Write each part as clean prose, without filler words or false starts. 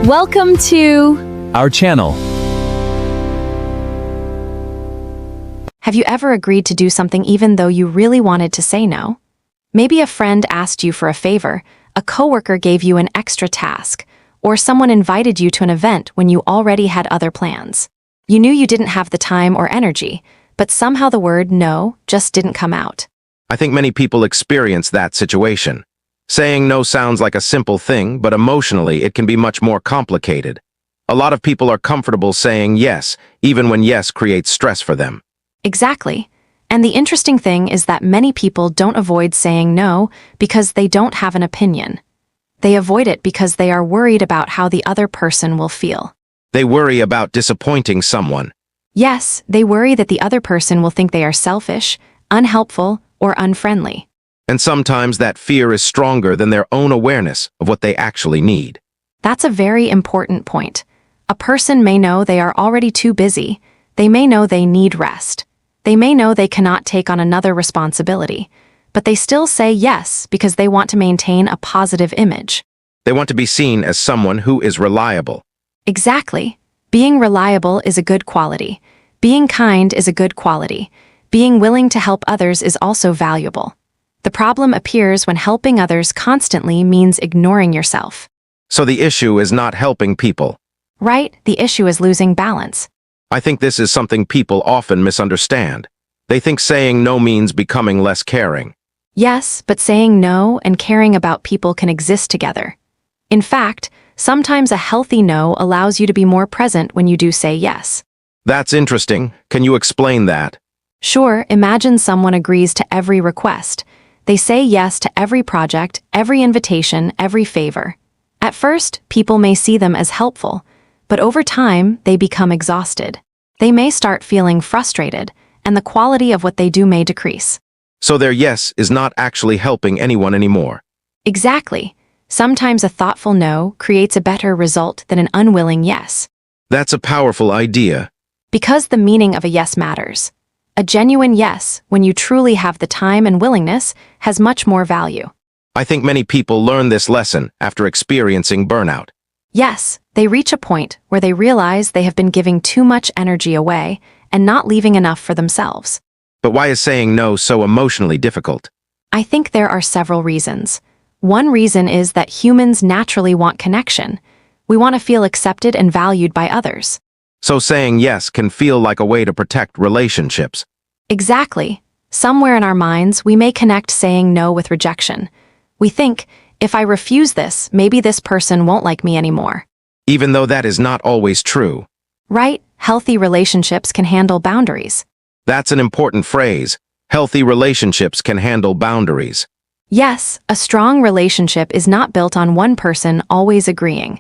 Welcome to our channel. Have you ever agreed to do something even though you really wanted to say no? Maybe a friend asked you for a favor, a coworker gave you an extra task, or someone invited you to an event when you already had other plans. You knew you didn't have the time or energy, but somehow the word no just didn't come out. I think many people experience that situation. Saying no sounds like a simple thing, but emotionally it can be much more complicated. A lot of people are comfortable saying yes, even when yes creates stress for them. Exactly. And the interesting thing is that many people don't avoid saying no because they don't have an opinion. They avoid it because they are worried about how the other person will feel. They worry about disappointing someone. Yes, they worry that the other person will think they are selfish, unhelpful, or unfriendly. And sometimes that fear is stronger than their own awareness of what they actually need. That's a very important point. A person may know they are already too busy. They may know they need rest. They may know they cannot take on another responsibility, but they still say yes because they want to maintain a positive image. They want to be seen as someone who is reliable. Exactly. Being reliable is a good quality. Being kind is a good quality. Being willing to help others is also valuable. The problem appears when helping others constantly means ignoring yourself. So the issue is not helping people. Right? The issue is losing balance. I think this is something people often misunderstand. They think saying no means becoming less caring. Yes, but saying no and caring about people can exist together. In fact, sometimes a healthy no allows you to be more present when you do say yes. That's interesting. Can you explain that? Sure, imagine someone agrees to every request. They say yes to every project, every invitation, every favor. At first, people may see them as helpful, but over time, they become exhausted. They may start feeling frustrated, and the quality of what they do may decrease. So their yes is not actually helping anyone anymore. Exactly. Sometimes a thoughtful no creates a better result than an unwilling yes. That's a powerful idea. Because the meaning of a yes matters. A genuine yes, when you truly have the time and willingness, has much more value. I think many people learn this lesson after experiencing burnout. Yes, they reach a point where they realize they have been giving too much energy away and not leaving enough for themselves. But why is saying no so emotionally difficult? I think there are several reasons. One reason is that humans naturally want connection. We want to feel accepted and valued by others. So saying yes can feel like a way to protect relationships. Exactly. Somewhere in our minds, we may connect saying no with rejection. We think, if I refuse this, maybe this person won't like me anymore. Even though that is not always true. Right? Healthy relationships can handle boundaries. That's an important phrase. Healthy relationships can handle boundaries. Yes, a strong relationship is not built on one person always agreeing.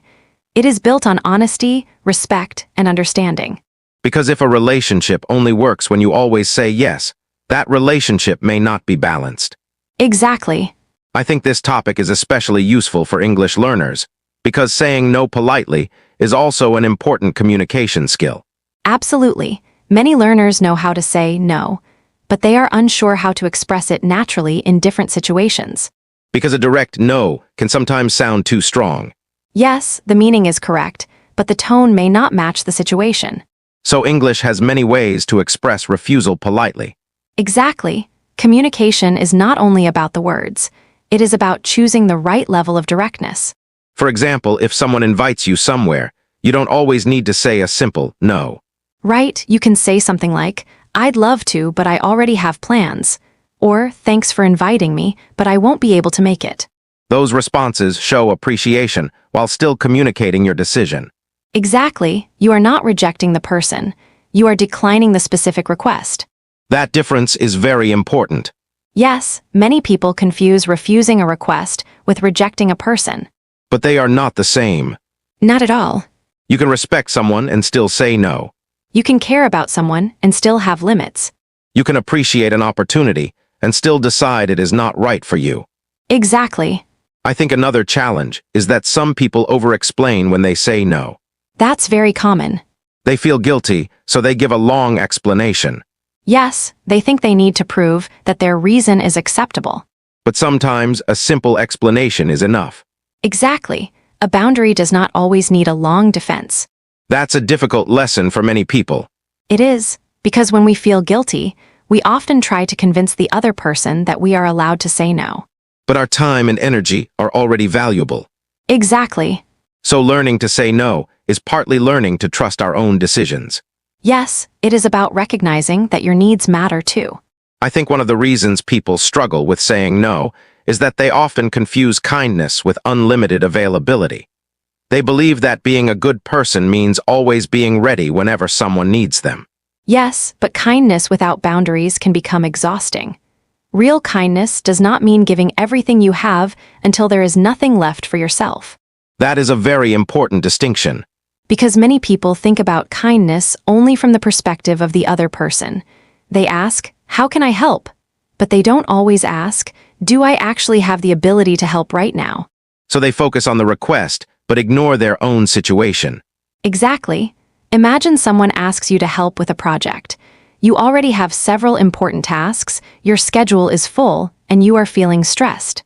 It is built on honesty, respect, and understanding. Because if a relationship only works when you always say yes, that relationship may not be balanced. Exactly. I think this topic is especially useful for English learners, because saying no politely is also an important communication skill. Absolutely. Many learners know how to say no, but they are unsure how to express it naturally in different situations. Because a direct no can sometimes sound too strong. Yes, the meaning is correct, but the tone may not match the situation. So English has many ways to express refusal politely. Exactly. Communication is not only about the words. It is about choosing the right level of directness. For example, if someone invites you somewhere, you don't always need to say a simple no. Right, you can say something like, I'd love to, but I already have plans. Or, thanks for inviting me, but I won't be able to make it. Those responses show appreciation while still communicating your decision. Exactly, you are not rejecting the person. You are declining the specific request. That difference is very important. Yes, many people confuse refusing a request with rejecting a person. But they are not the same. Not at all. You can respect someone and still say no. You can care about someone and still have limits. You can appreciate an opportunity and still decide it is not right for you. Exactly. I think another challenge is that some people over-explain when they say no. That's very common. They feel guilty, so they give a long explanation. Yes, they think they need to prove that their reason is acceptable. But sometimes a simple explanation is enough. Exactly. A boundary does not always need a long defense. That's a difficult lesson for many people. It is, because when we feel guilty, we often try to convince the other person that we are allowed to say no. But our time and energy are already valuable. Exactly. So learning to say no is partly learning to trust our own decisions. Yes, it is about recognizing that your needs matter too. I think one of the reasons people struggle with saying no is that they often confuse kindness with unlimited availability. They believe that being a good person means always being ready whenever someone needs them. Yes, but kindness without boundaries can become exhausting. Real kindness does not mean giving everything you have until there is nothing left for yourself. That is a very important distinction. Because many people think about kindness only from the perspective of the other person. They ask, "How can I help?" But they don't always ask, "Do I actually have the ability to help right now?" So they focus on the request, but ignore their own situation. Exactly. Imagine someone asks you to help with a project. You already have several important tasks, your schedule is full, and you are feeling stressed.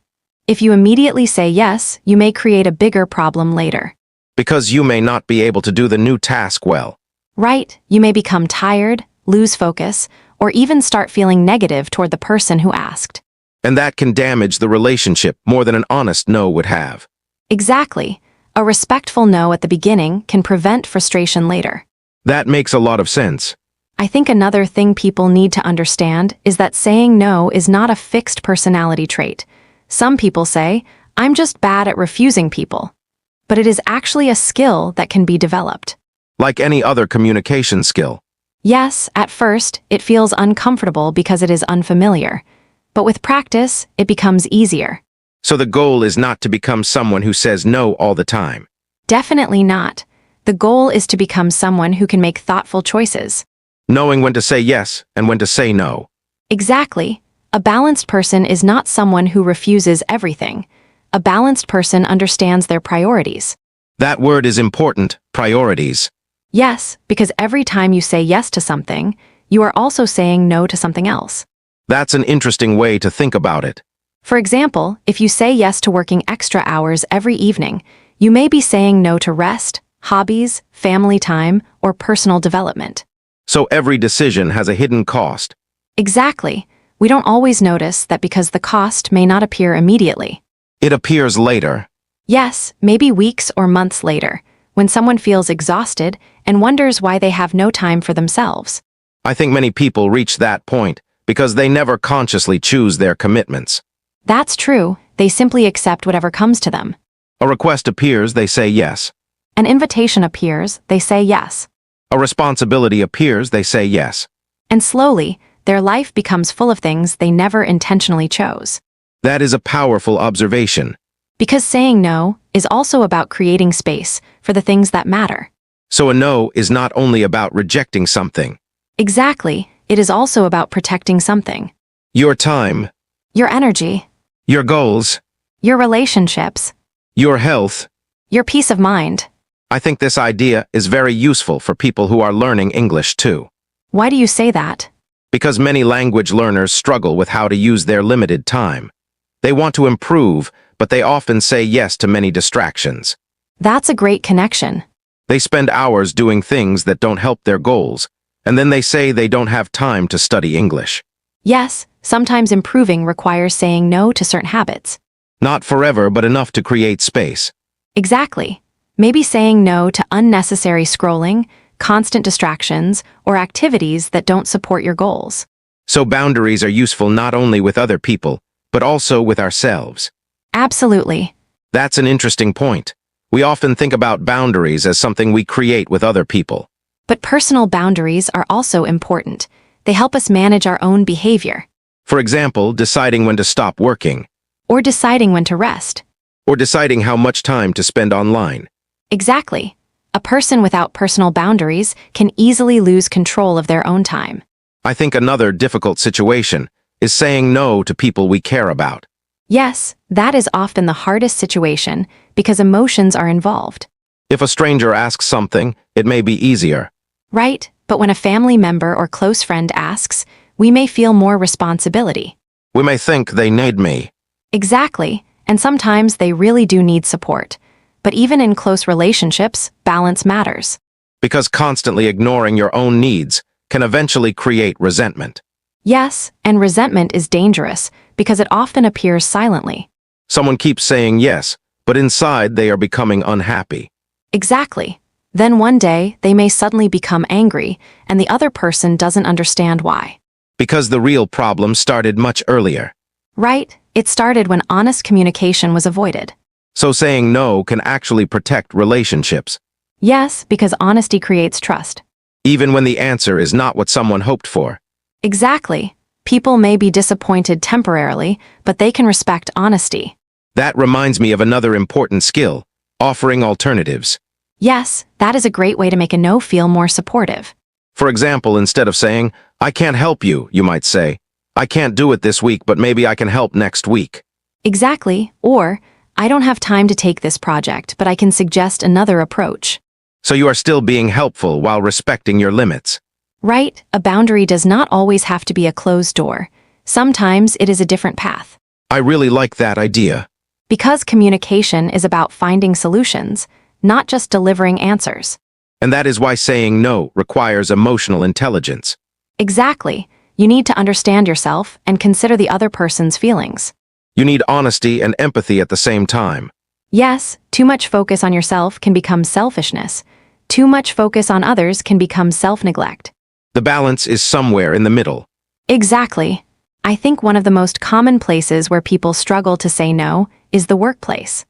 If you immediately say yes, you may create a bigger problem later. Because you may not be able to do the new task well. Right, you may become tired, lose focus, or even start feeling negative toward the person who asked. And that can damage the relationship more than an honest no would have. Exactly. A respectful no at the beginning can prevent frustration later. That makes a lot of sense. I think another thing people need to understand is that saying no is not a fixed personality trait. Some people say, "I'm just bad at refusing people." But it is actually a skill that can be developed. Like any other communication skill. Yes, at first, it feels uncomfortable because it is unfamiliar. But with practice, it becomes easier. So the goal is not to become someone who says no all the time. Definitely not. The goal is to become someone who can make thoughtful choices. Knowing when to say yes and when to say no. Exactly. A balanced person is not someone who refuses everything. A balanced person understands their priorities. That word is important, priorities. Yes, because every time you say yes to something, you are also saying no to something else. That's an interesting way to think about it. For example, if you say yes to working extra hours every evening, you may be saying no to rest, hobbies, family time, or personal development. So every decision has a hidden cost. Exactly. We don't always notice that because the cost may not appear immediately. It appears later. Yes, maybe weeks or months later, when someone feels exhausted and wonders why they have no time for themselves. I think many people reach that point because they never consciously choose their commitments. That's true. They simply accept whatever comes to them. A request appears, they say yes. An invitation appears, they say yes. A responsibility appears, they say yes. And slowly, their life becomes full of things they never intentionally chose. That is a powerful observation. Because saying no is also about creating space for the things that matter. So a no is not only about rejecting something. Exactly, it is also about protecting something. Your time, Your energy, your goals, your relationships, your health. your peace of mind. I think this idea is very useful for people who are learning English too. Why do you say that? Because many language learners struggle with how to use their limited time. They want to improve, but they often say yes to many distractions. That's a great connection. They spend hours doing things that don't help their goals, and then they say they don't have time to study English. Yes, sometimes improving requires saying no to certain habits. Not forever, but enough to create space. Exactly. Maybe saying no to unnecessary scrolling, constant distractions, or activities that don't support your goals. So boundaries are useful not only with other people, but also with ourselves. Absolutely. That's an interesting point. We often think about boundaries as something we create with other people. But personal boundaries are also important. They help us manage our own behavior. For example, deciding when to stop working, Or deciding when to rest. or deciding how much time to spend online. Exactly. A person without personal boundaries can easily lose control of their own time. I think another difficult situation is saying no to people we care about. Yes, that is often the hardest situation because emotions are involved. If a stranger asks something, it may be easier. Right, but when a family member or close friend asks, we may feel more responsibility. We may think they need me. Exactly, and sometimes they really do need support. but even in close relationships, balance matters. Because constantly ignoring your own needs can eventually create resentment. Yes, and resentment is dangerous because it often appears silently. Someone keeps saying yes, but inside they are becoming unhappy. Exactly. Then one day, they may suddenly become angry, and the other person doesn't understand why. Because the real problem started much earlier. Right? It started when honest communication was avoided. So saying no can actually protect relationships, Yes, because honesty creates trust. even when the answer is not what someone hoped for. Exactly. People may be disappointed temporarily, but they can respect honesty. That reminds me of another important skill, offering alternatives. Yes, that is a great way to make a no feel more supportive. For example, instead of saying, I can't help you, you might say, I can't do it this week, but maybe I can help next week. Exactly. Or, I don't have time to take this project, but I can suggest another approach. So you are still being helpful while respecting your limits. Right? A boundary does not always have to be a closed door. Sometimes it is a different path. I really like that idea. Because communication is about finding solutions, not just delivering answers. And that is why saying no requires emotional intelligence. Exactly. You need to understand yourself and consider the other person's feelings. You need honesty and empathy at the same time. Yes, too much focus on yourself can become selfishness. Too much focus on others can become self-neglect. The balance is somewhere in the middle. Exactly. I think one of the most common places where people struggle to say no is the workplace.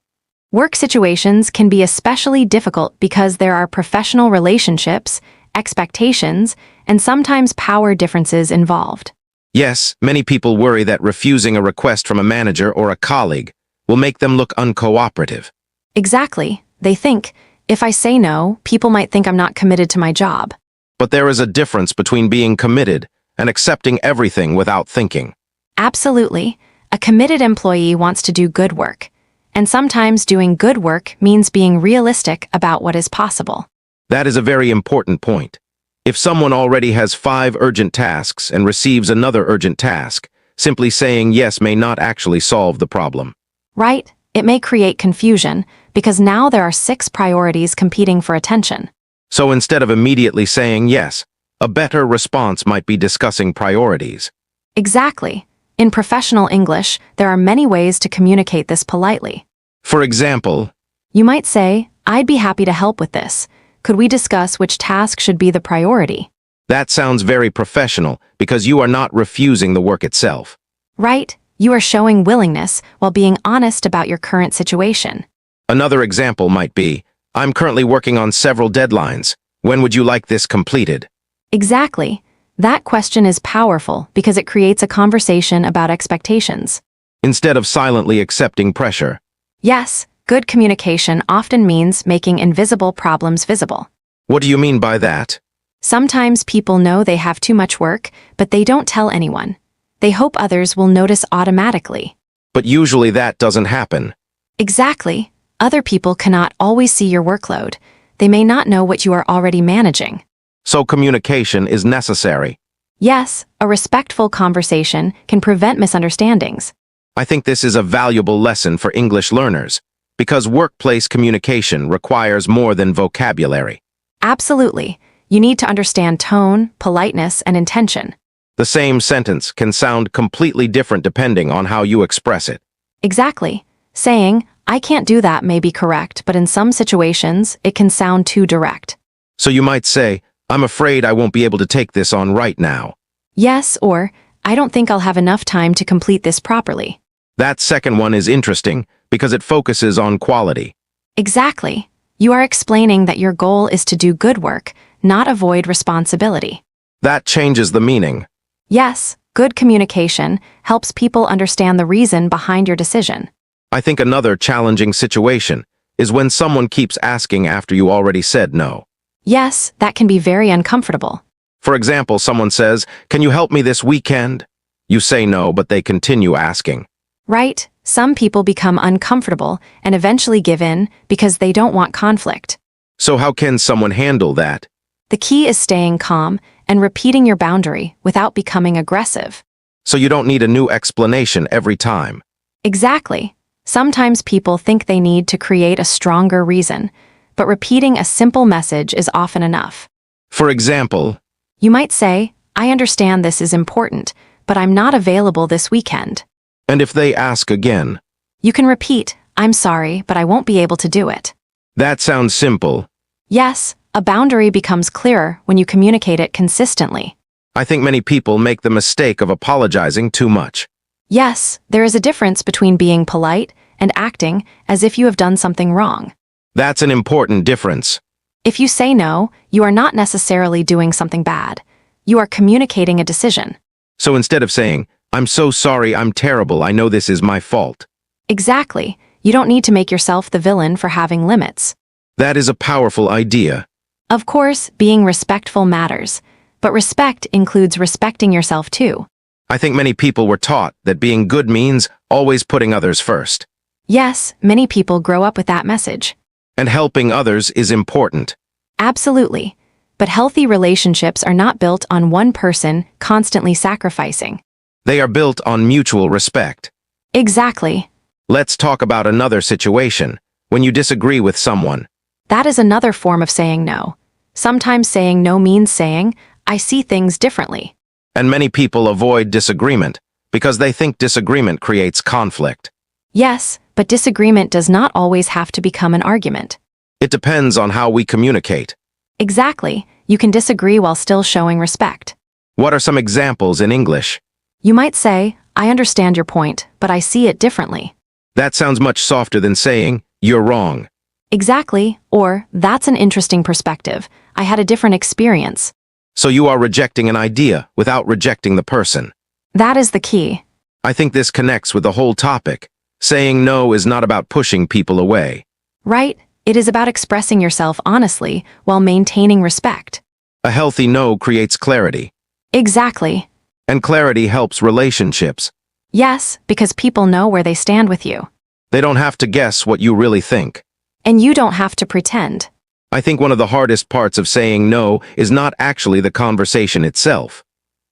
Work situations can be especially difficult because there are professional relationships, expectations, and sometimes power differences involved. Yes, many people worry that refusing a request from a manager or a colleague will make them look uncooperative. Exactly. They think, if I say no, people might think I'm not committed to my job. But there is a difference between being committed and accepting everything without thinking. Absolutely. A committed employee wants to do good work. And sometimes doing good work means being realistic about what is possible. That is a very important point. If someone already has 5 urgent tasks and receives another urgent task, simply saying yes may not actually solve the problem. Right? It may create confusion because now there are 6 priorities competing for attention. So instead of immediately saying yes, a better response might be discussing priorities. Exactly. In professional English, there are many ways to communicate this politely. For example, You might say, I'd be happy to help with this. Could we discuss which task should be the priority? that sounds very professional because you are not refusing the work itself. Right? You are showing willingness while being honest about your current situation. Another example might be, I'm currently working on several deadlines. When would you like this completed? Exactly. That question is powerful because it creates a conversation about expectations. Instead of silently accepting pressure. Yes, good communication often means making invisible problems visible. What do you mean by that? Sometimes people know they have too much work, but they don't tell anyone. They hope others will notice automatically. But usually that doesn't happen. Exactly. Other people cannot always see your workload. They may not know what you are already managing. So communication is necessary. Yes, a respectful conversation can prevent misunderstandings. I think this is a valuable lesson for English learners, because workplace communication requires more than vocabulary. Absolutely. You need to understand tone, politeness, and intention. The same sentence can sound completely different depending on how you express it. Exactly. Saying, I can't do that may be correct, but in some situations, it can sound too direct. So you might say, I'm afraid I won't be able to take this on right now. Yes, or, I don't think I'll have enough time to complete this properly. That second one is interesting because it focuses on quality. Exactly. You are explaining that your goal is to do good work, not avoid responsibility. That changes the meaning. Yes, good communication helps people understand the reason behind your decision. I think another challenging situation is when someone keeps asking after you already said no. Yes, that can be very uncomfortable. For example, someone says, "Can you help me this weekend?" You say no, but they continue asking. Right? Some people become uncomfortable and eventually give in because they don't want conflict. So how can someone handle that? The key is staying calm and repeating your boundary without becoming aggressive. So you don't need a new explanation every time. Exactly. Sometimes people think they need to create a stronger reason, but repeating a simple message is often enough. For example, You might say, I understand this is important, but I'm not available this weekend. and if they ask again, You can repeat, I'm sorry, but I won't be able to do it. that sounds simple. Yes, a boundary becomes clearer when you communicate it consistently. I think many people make the mistake of apologizing too much. Yes, there is a difference between being polite and acting as if you have done something wrong. That's an important difference. If you say no, you are not necessarily doing something bad. You are communicating a decision. So instead of saying, I'm so sorry, I'm terrible, I know this is my fault. Exactly. You don't need to make yourself the villain for having limits. That is a powerful idea. Of course, being respectful matters, but respect includes respecting yourself too. I think many people were taught that being good means always putting others first. Yes, many people grow up with that message. And helping others is important. Absolutely. But healthy relationships are not built on one person constantly sacrificing. They are built on mutual respect. Exactly. Let's talk about another situation, when you disagree with someone. That is another form of saying no. Sometimes saying no means saying, I see things differently. And many people avoid disagreement because they think disagreement creates conflict. Yes, but disagreement does not always have to become an argument. It depends on how we communicate. Exactly. You can disagree while still showing respect. What are some examples in English? You might say, I understand your point, but I see it differently. That sounds much softer than saying, you're wrong. Exactly, or that's an interesting perspective. I had a different experience. So you are rejecting an idea without rejecting the person. That is the key. I think this connects with the whole topic. Saying no is not about pushing people away. Right? It is about expressing yourself honestly while maintaining respect. A healthy no creates clarity. Exactly. And clarity helps relationships. Yes, because people know where they stand with you. They don't have to guess what you really think. And you don't have to pretend. I think one of the hardest parts of saying no is not actually the conversation itself.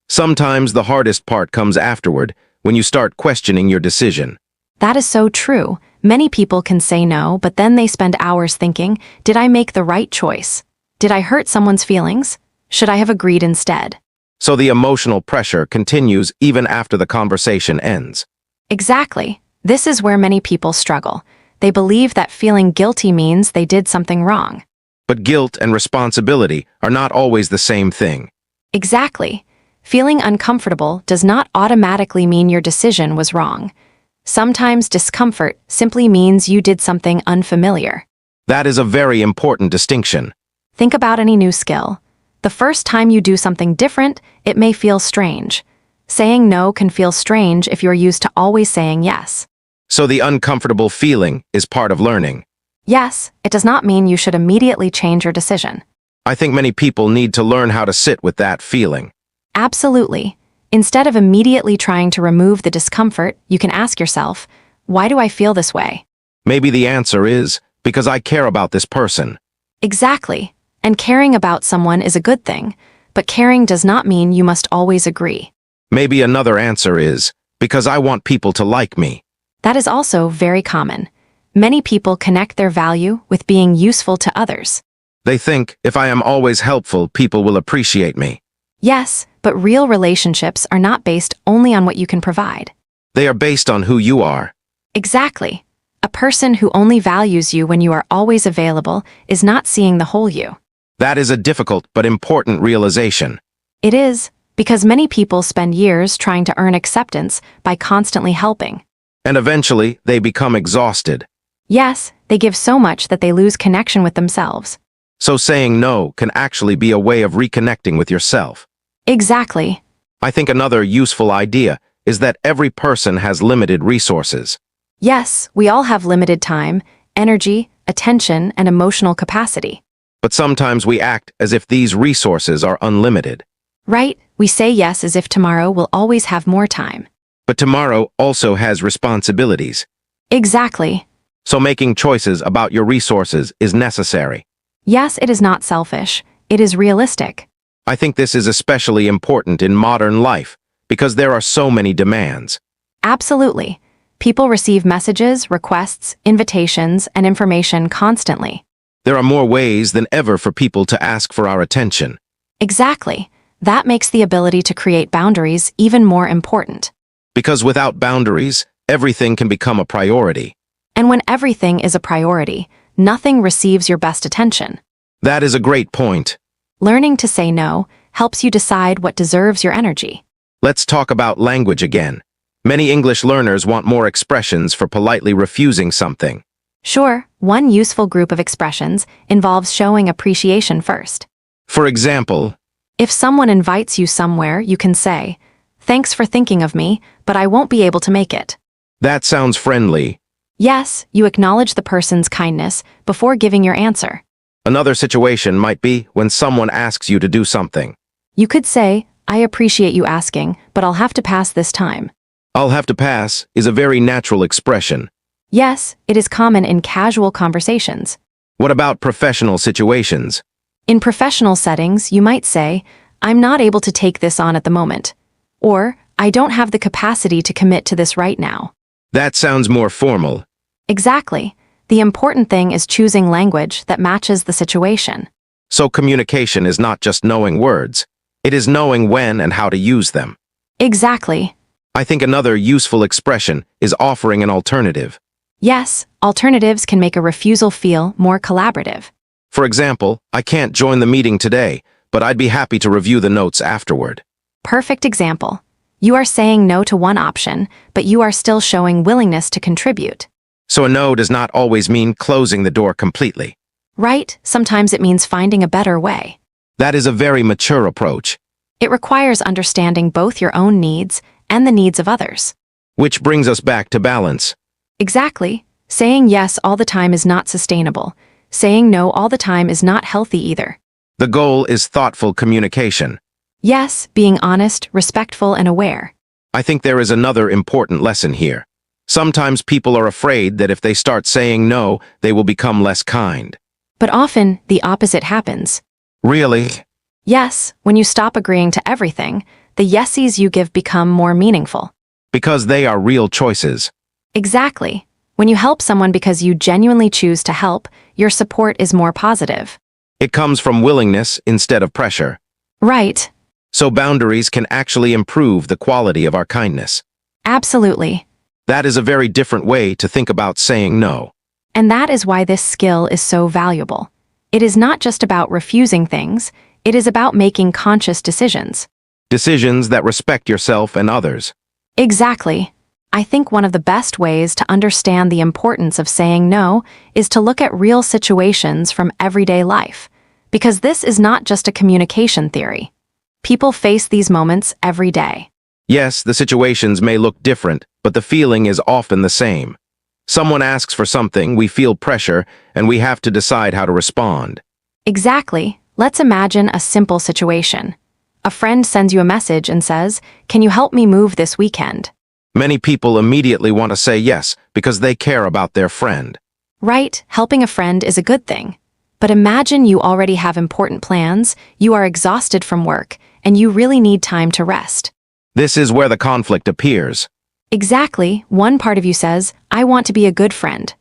Sometimes the hardest part comes afterward, when you start questioning your decision. That is so true. Many people can say no, but then they spend hours thinking, did I make the right choice? Did I hurt someone's feelings? Should I have agreed instead? So the emotional pressure continues even after the conversation ends. Exactly. This is where many people struggle. They believe that feeling guilty means they did something wrong. But guilt and responsibility are not always the same thing. Exactly. Feeling uncomfortable does not automatically mean your decision was wrong. Sometimes discomfort simply means you did something unfamiliar. That is a very important distinction. Think about any new skill. The first time you do something different, it may feel strange. Saying no can feel strange if you're used to always saying yes. So the uncomfortable feeling is part of learning. Yes, it does not mean you should immediately change your decision. I think many people need to learn how to sit with that feeling. Absolutely. Instead of immediately trying to remove the discomfort, you can ask yourself, why do I feel this way? Maybe the answer is, because I care about this person. Exactly. And caring about someone is a good thing, but caring does not mean you must always agree. Maybe another answer is, because I want people to like me. That is also very common. Many people connect their value with being useful to others. They think, if I am always helpful, people will appreciate me. Yes, but real relationships are not based only on what you can provide. They are based on who you are. Exactly. A person who only values you when you are always available is not seeing the whole you. That is a difficult but important realization. It is, because many people spend years trying to earn acceptance by constantly helping. And eventually, they become exhausted. Yes, they give so much that they lose connection with themselves. So saying no can actually be a way of reconnecting with yourself. Exactly. I think another useful idea is that every person has limited resources. Yes, we all have limited time, energy, attention, and emotional capacity. But sometimes we act as if these resources are unlimited. Right? We say yes as if tomorrow will always have more time. But tomorrow also has responsibilities. Exactly. So making choices about your resources is necessary. Yes, it is not selfish. It is realistic. I think this is especially important in modern life because there are so many demands. Absolutely. People receive messages, requests, invitations, and information constantly. There are more ways than ever for people to ask for our attention. Exactly. That makes the ability to create boundaries even more important. Because without boundaries, everything can become a priority. And when everything is a priority, nothing receives your best attention. That is a great point. Learning to say no helps you decide what deserves your energy. Let's talk about language again. Many English learners want more expressions for politely refusing something. Sure, one useful group of expressions involves showing appreciation first. For example, If someone invites you somewhere, you can say, "Thanks for thinking of me, but I won't be able to make it." that sounds friendly. Yes, you acknowledge the person's kindness before giving your answer. Another situation might be when someone asks you to do something. You could say, "I appreciate you asking, but I'll have to pass this time." I'll have to pass is a very natural expression. Yes, it is common in casual conversations. What about professional situations? In professional settings, you might say, "I'm not able to take this on at the moment," or "I don't have the capacity to commit to this right now." That sounds more formal. Exactly. The important thing is choosing language that matches the situation. So communication is not just knowing words. It is knowing when and how to use them. Exactly. I think another useful expression is offering an alternative. Yes, alternatives can make a refusal feel more collaborative. For example, I can't join the meeting today, but I'd be happy to review the notes afterward. Perfect example. You are saying no to one option, but you are still showing willingness to contribute. So a no does not always mean closing the door completely. Right? Sometimes it means finding a better way. That is a very mature approach. It requires understanding both your own needs and the needs of others. Which brings us back to balance. Exactly. Saying yes all the time is not sustainable. Saying no all the time is not healthy either. The goal is thoughtful communication. Yes, being honest, respectful, and aware. I think there is another important lesson here. Sometimes people are afraid that if they start saying no, they will become less kind. But often, the opposite happens. Really? Yes, when you stop agreeing to everything, the yeses you give become more meaningful. Because they are real choices. Exactly. When you help someone because you genuinely choose to help, your support is more positive. It comes from willingness instead of pressure. Right. So boundaries can actually improve the quality of our kindness. Absolutely. That is a very different way to think about saying no. And that is why this skill is so valuable. It is not just about refusing things, it is about making conscious decisions. Decisions that respect yourself and others. Exactly. I think one of the best ways to understand the importance of saying no is to look at real situations from everyday life, because this is not just a communication theory. People face these moments every day. Yes, the situations may look different, but the feeling is often the same. Someone asks for something, we feel pressure, and we have to decide how to respond. Exactly. Let's imagine a simple situation. A friend sends you a message and says, "Can you help me move this weekend?" Many people immediately want to say yes because they care about their friend. Right, helping a friend is a good thing. But imagine you already have important plans, you are exhausted from work, and you really need time to rest. This is where the conflict appears. Exactly, one part of you says, "I want to be a good friend."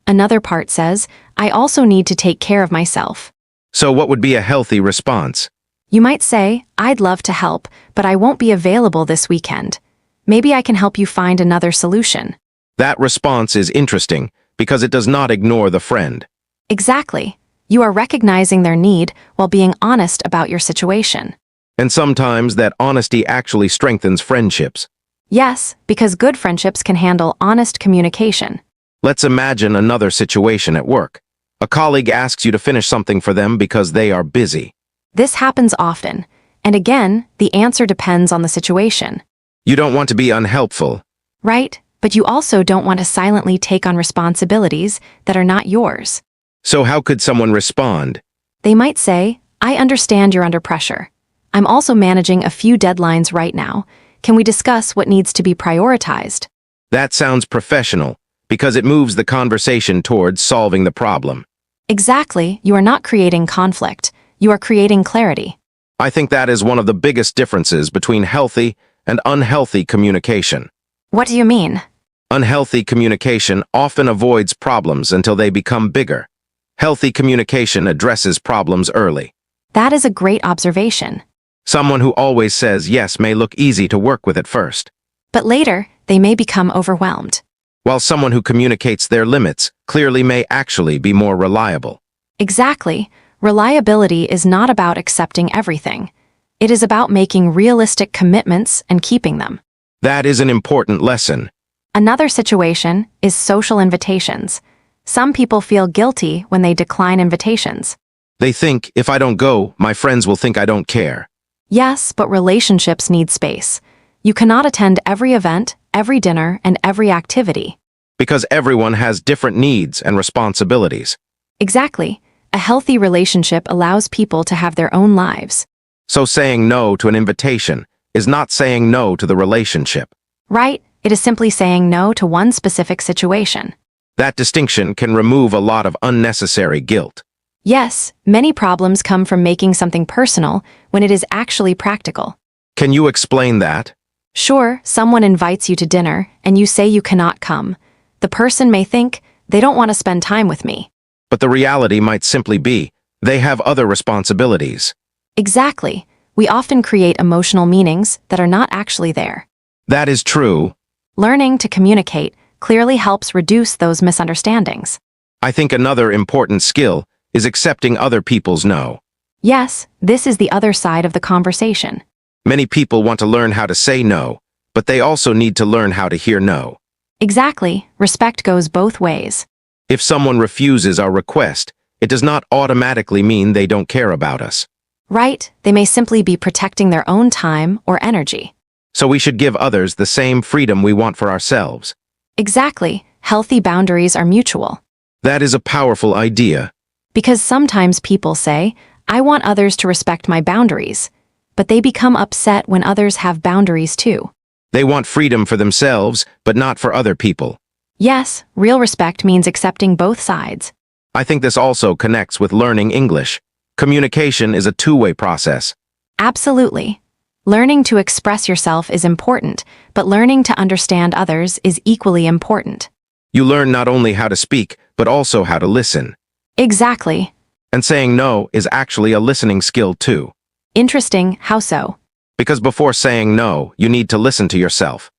Another part says, "I also need to take care of myself." So what would be a healthy response? You might say, "I'd love to help, but I won't be available this weekend. Maybe I can help you find another solution." That response is interesting because it does not ignore the friend. Exactly. You are recognizing their need while being honest about your situation. And sometimes that honesty actually strengthens friendships. Yes, because good friendships can handle honest communication. Let's imagine another situation at work. A colleague asks you to finish something for them because they are busy. This happens often, and again, the answer depends on the situation. You don't want to be unhelpful. Right, but you also don't want to silently take on responsibilities that are not yours. So how could someone respond? They might say, "I understand you're under pressure. I'm also managing a few deadlines right now. Can we discuss what needs to be prioritized?" That sounds professional because it moves the conversation towards solving the problem. Exactly, you are not creating conflict. You are creating clarity. I think that is one of the biggest differences between healthy and unhealthy communication. What do you mean? Unhealthy communication often avoids problems until they become bigger. Healthy communication addresses problems early. That is a great observation. Someone who always says yes may look easy to work with at first, But later, they may become overwhelmed. while someone who communicates their limits clearly may actually be more reliable. Exactly. Reliability is not about accepting everything. It is about making realistic commitments and keeping them. That is an important lesson. Another situation is social invitations. Some people feel guilty when they decline invitations. They think, if I don't go, my friends will think I don't care. Yes, but relationships need space. You cannot attend every event, every dinner, and every activity. Because everyone has different needs and responsibilities. Exactly. A healthy relationship allows people to have their own lives. So saying no to an invitation is not saying no to the relationship. Right? It is simply saying no to one specific situation. That distinction can remove a lot of unnecessary guilt. Yes, many problems come from making something personal when it is actually practical. Can you explain that? Sure, someone invites you to dinner and you say you cannot come. The person may think, they don't want to spend time with me. But the reality might simply be, they have other responsibilities. Exactly. We often create emotional meanings that are not actually there. That is true. Learning to communicate clearly helps reduce those misunderstandings. I think another important skill is accepting other people's no. Yes, this is the other side of the conversation. Many people want to learn how to say no, but they also need to learn how to hear no. Exactly. Respect goes both ways. If someone refuses our request, it does not automatically mean they don't care about us. Right? They may simply be protecting their own time or energy. So we should give others the same freedom we want for ourselves. Exactly. Healthy boundaries are mutual. That is a powerful idea. Because sometimes people say, I want others to respect my boundaries, but they become upset when others have boundaries too. They want freedom for themselves, but not for other people. Yes, real respect means accepting both sides. I think this also connects with learning English. Communication is a two-way process. Absolutely. Learning to express yourself is important, but learning to understand others is equally important. You learn not only how to speak, but also how to listen. Exactly. And saying no is actually a listening skill too. Interesting, how so? Because before saying no, you need to listen to yourself.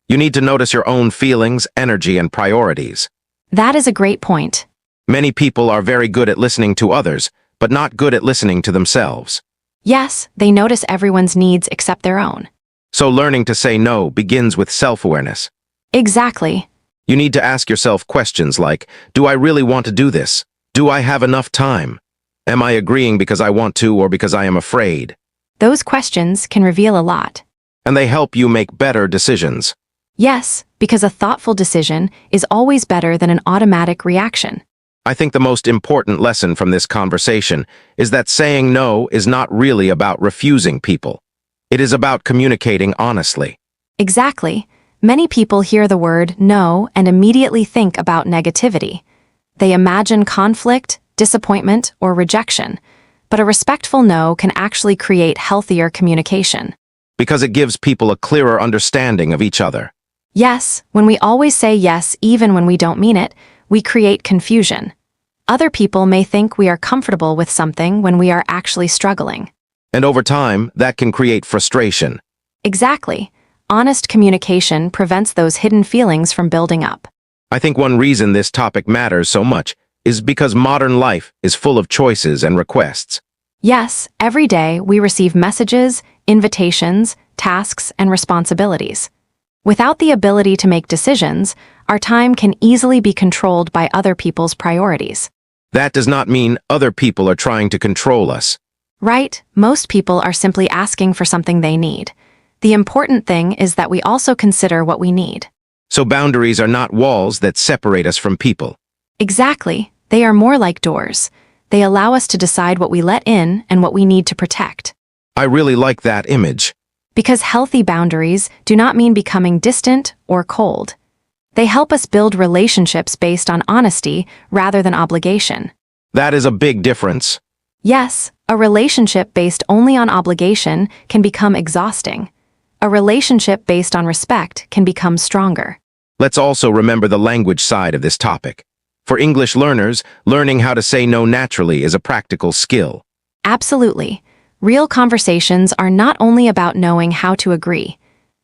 You need to notice your own feelings, energy, and priorities. That is a great point. Many people are very good at listening to others, but not good at listening to themselves. Yes, they notice everyone's needs except their own. So learning to say no begins with self-awareness. Exactly. You need to ask yourself questions like, do I really want to do this? Do I have enough time? Am I agreeing because I want to or because I am afraid? Those questions can reveal a lot. And they help you make better decisions. Yes, because a thoughtful decision is always better than an automatic reaction. I think the most important lesson from this conversation is that saying no is not really about refusing people. It is about communicating honestly. Exactly. Many people hear the word no and immediately think about negativity. They imagine conflict, disappointment, or rejection. But a respectful no can actually create healthier communication. Because it gives people a clearer understanding of each other. Yes, when we always say yes even when we don't mean it, we create confusion. Other people may think we are comfortable with something when we are actually struggling. And over time, that can create frustration. Exactly. Honest communication prevents those hidden feelings from building up. I think one reason this topic matters so much is because modern life is full of choices and requests. Yes, every day we receive messages, invitations, tasks, and responsibilities. Without the ability to make decisions, our time can easily be controlled by other people's priorities. That does not mean other people are trying to control us. Right, most people are simply asking for something they need. The important thing is that we also consider what we need. So boundaries are not walls that separate us from people. Exactly, they are more like doors. They allow us to decide what we let in and what we need to protect. I really like that image. Because healthy boundaries do not mean becoming distant or cold. They help us build relationships based on honesty rather than obligation. That is a big difference. Yes, a relationship based only on obligation can become exhausting. A relationship based on respect can become stronger. Let's also remember the language side of this topic. For English learners, learning how to say no naturally is a practical skill. Absolutely. Real conversations are not only about knowing how to agree.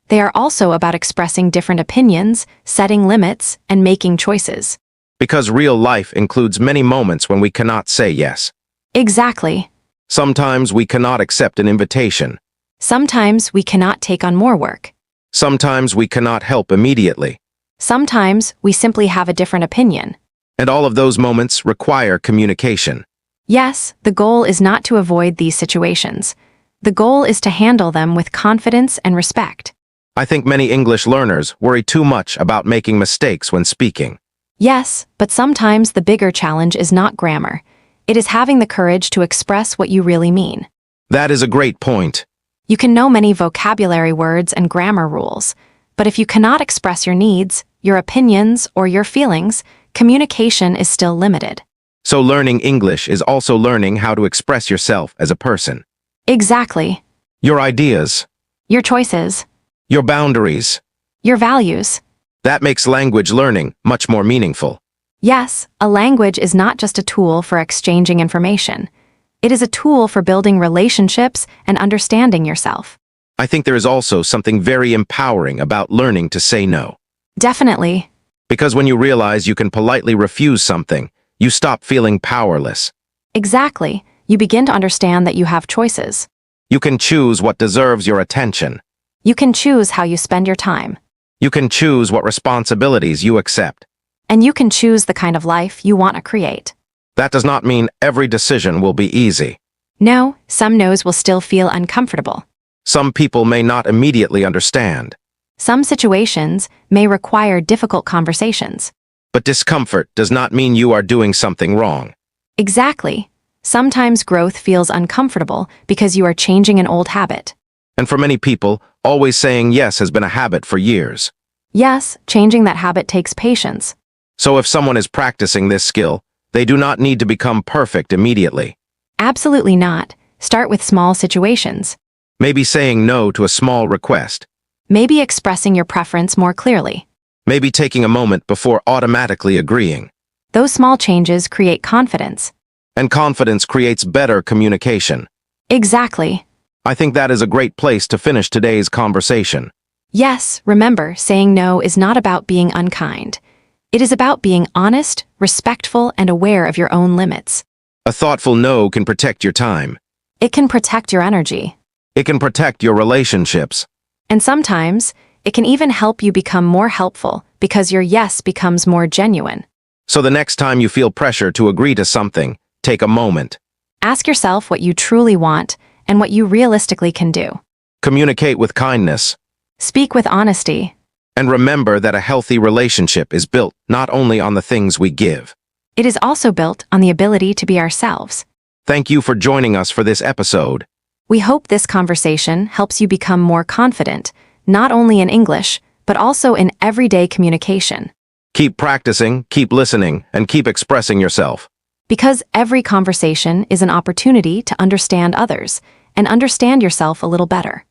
They are also about expressing different opinions, setting limits, and making choices. Because real life includes many moments when we cannot say yes. Exactly. Sometimes we cannot accept an invitation. Sometimes we cannot take on more work. Sometimes we cannot help immediately. Sometimes we simply have a different opinion. And all of those moments require communication. Yes, the goal is not to avoid these situations. The goal is to handle them with confidence and respect. I think many English learners worry too much about making mistakes when speaking. Yes, but sometimes the bigger challenge is not grammar. It is having the courage to express what you really mean. That is a great point. You can know many vocabulary words and grammar rules, but if you cannot express your needs, your opinions, or your feelings, communication is still limited. So learning English is also learning how to express yourself as a person. Exactly. Your ideas, Your choices, your boundaries. your values. That makes language learning much more meaningful. Yes, a language is not just a tool for exchanging information. It is a tool for building relationships and understanding yourself. I think there is also something very empowering about learning to say no. Definitely. Because when you realize you can politely refuse something, you stop feeling powerless. Exactly. You begin to understand that you have choices. You can choose what deserves your attention. You can choose how you spend your time. You can choose what responsibilities you accept. And you can choose the kind of life you want to create. That does not mean every decision will be easy. No, some no's will still feel uncomfortable. Some people may not immediately understand. Some situations may require difficult conversations. But discomfort does not mean you are doing something wrong. Exactly. Sometimes growth feels uncomfortable because you are changing an old habit. And for many people, always saying yes has been a habit for years. Yes, changing that habit takes patience. So if someone is practicing this skill, they do not need to become perfect immediately. Absolutely not. Start with small situations. Maybe saying no to a small request. Maybe expressing your preference more clearly. Maybe taking a moment before automatically agreeing. Those small changes create confidence. And confidence creates better communication. Exactly. I think that is a great place to finish today's conversation. Yes, remember, saying no is not about being unkind. It is about being honest, respectful, and aware of your own limits. A thoughtful no can protect your time. It can protect your energy. It can protect your relationships. And sometimes, it can even help you become more helpful because your yes becomes more genuine. So the next time you feel pressure to agree to something, take a moment. Ask yourself what you truly want and what you realistically can do. Communicate with kindness. Speak with honesty. And remember that a healthy relationship is built not only on the things we give. It is also built on the ability to be ourselves. Thank you for joining us for this episode. We hope this conversation helps you become more confident, not only in English, but also in everyday communication. Keep practicing, keep listening, and keep expressing yourself. Because every conversation is an opportunity to understand others and understand yourself a little better.